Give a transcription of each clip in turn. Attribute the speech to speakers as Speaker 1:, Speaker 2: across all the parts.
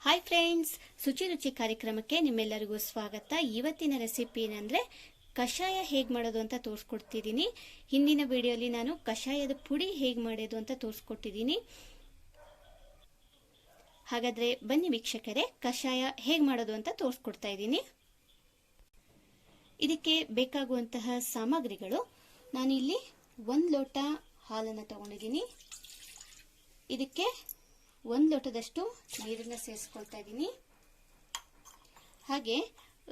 Speaker 1: Hi friends, ಶುಚಿ ರುಚಿ ಕಾರ್ಯಕ್ರಮಕ್ಕೆ ನಿಮ್ಮೆಲ್ಲರಿಗೂ ಸ್ವಾಗತ. ಇವತ್ತಿನ ರೆಸಿಪಿ ಏನಂದ್ರೆ ಕಷಾಯ ಹೇಗೆ ಮಾಡೋದು ಅಂತ ತೋರಿಸ್ಕೊಡ್ತಿದ್ದೀನಿ. ಹಿಂದಿನ ವಿಡಿಯೋಲಿ ನಾನು ಕಷಾಯದ ಪುಡಿ ಹೇಗೆ ಮಾಡೋದು ಅಂತ ತೋರಿಸ್ಕೊಟ್ಟಿದ್ದೀನಿ. ಹಾಗಾದ್ರೆ ಬನ್ನಿ ವೀಕ್ಷಕರೇ, ಕಷಾಯ ಹೇಗೆ ಮಾಡೋದು ಅಂತ ತೋರಿಸ್ಕೊಡ್ತಾ ಇದ್ದೀನಿ. ಇದಕ್ಕೆ ಬೇಕಾಗುವಂತಹ ಸಾಮಗ್ರಿಗಳು, ನಾನಿಲ್ಲಿ 1 ಲೋಟ ಹಾಲನ್ನು ತಗೊಂಡಿದ್ದೀನಿ. ಇದಕ್ಕೆ 1 ಲೋಟದಷ್ಟು ನೀರನ್ನು ಸೇರಿಸ್ಕೊಳ್ತಾ ಇದ್ದೀನಿ. ಹಾಗೆ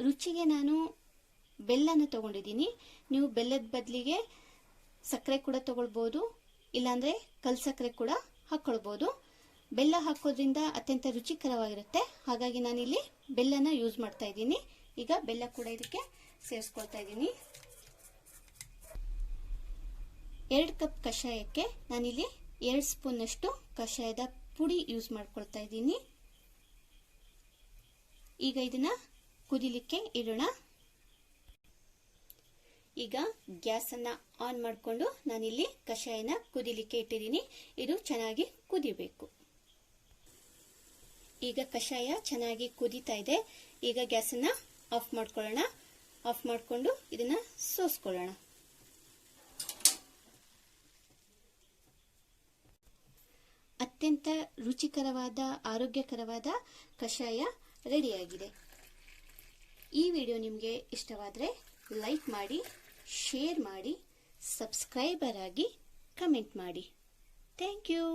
Speaker 1: ರುಚಿಗೆ ನಾನು ಬೆಲ್ಲನ ತಗೊಂಡಿದ್ದೀನಿ. ನೀವು ಬೆಲ್ಲದ ಬದಲಿಗೆ ಸಕ್ಕರೆ ಕೂಡ ತಗೊಳ್ಬೋದು, ಇಲ್ಲಾಂದ್ರೆ ಕಲ್ ಸಕ್ಕರೆ ಕೂಡ ಹಾಕೊಳ್ಬೋದು. ಬೆಲ್ಲ ಹಾಕೋದ್ರಿಂದ ಅತ್ಯಂತ ರುಚಿಕರವಾಗಿರುತ್ತೆ. ಹಾಗಾಗಿ ನಾನಿಲ್ಲಿ ಬೆಲ್ಲನ ಯೂಸ್ ಮಾಡ್ತಾ ಇದ್ದೀನಿ. ಈಗ ಬೆಲ್ಲ ಕೂಡ ಇದಕ್ಕೆ ಸೇರಿಸ್ಕೊಳ್ತಾ ಇದ್ದೀನಿ. 2 ಕಪ್ ಕಷಾಯಕ್ಕೆ ನಾನಿಲ್ಲಿ 2 ಸ್ಪೂನ್ ಅಷ್ಟು ಕಷಾಯದ ಪುಡಿ ಯೂಸ್ ಮಾಡ್ಕೊಳ್ತಾ ಇದ್ದೀನಿ. ಈಗ ಇದನ್ನ ಕುದಿಲಿಕ್ಕೆ ಇಡೋಣ. ಈಗ ಗ್ಯಾಸ್ ಅನ್ನ ಆನ್ ಮಾಡಿಕೊಂಡು ನಾನಿಲ್ಲಿ ಕಷಾಯನ ಕುದಿಲಿಕ್ಕೆ ಇಟ್ಟಿದ್ದೀನಿ. ಇದು ಚೆನ್ನಾಗಿ ಕುದಿಬೇಕು. ಈಗ ಕಷಾಯ ಚೆನ್ನಾಗಿ ಕುದೀತಾ ಇದೆ. ಈಗ ಗ್ಯಾಸ್ ಅನ್ನ ಆಫ್ ಮಾಡ್ಕೊಳ್ಳೋಣ. ಆಫ್ ಮಾಡಿಕೊಂಡು ಇದನ್ನ ಸೋಸ್ಕೊಳ್ಳೋಣ. ಅತ್ಯಂತ ರುಚಿಕರವಾದ ಆರೋಗ್ಯಕರವಾದ ಕಷಾಯ ರೆಡಿಯಾಗಿದೆ. ಈ ವಿಡಿಯೋ ನಿಮಗೆ ಇಷ್ಟವಾದರೆ ಲೈಕ್ ಮಾಡಿ, ಶೇರ್ ಮಾಡಿ, ಸಬ್ಸ್ಕ್ರೈಬರ್ ಆಗಿ ಕಮೆಂಟ್ ಮಾಡಿ. Thank you.